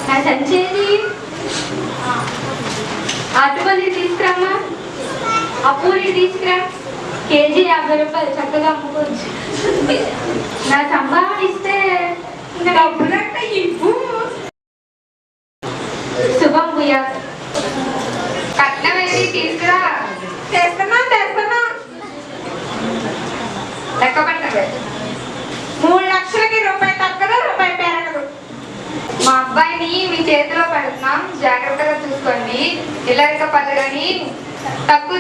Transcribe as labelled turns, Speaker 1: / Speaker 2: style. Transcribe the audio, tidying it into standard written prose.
Speaker 1: నా సంచేది అటుపల్లి తీసుకురామ్మా, ఆ పూరి తీసుకురా, కేజీ 50 రూపాయలు, చక్కగా అమ్ముకోవచ్చు. నా సంభావన ఇస్తే ఇంకా డబ్బులంట ఇవ్వు. శుభం భూయా. కట్నం వెళ్ళి తీసుకురా. చేస్తున్నా లెక్క పట్టవే.
Speaker 2: 3 లక్షలకి రూపాయి తగ్గదు, రూపాయి పెరగదు.
Speaker 1: మా అబ్బాయిని మీ చేతిలో పెడుతున్నాం, జాగ్రత్తగా చూసుకోండి. ఇల్లరిక పదలని తక్కువ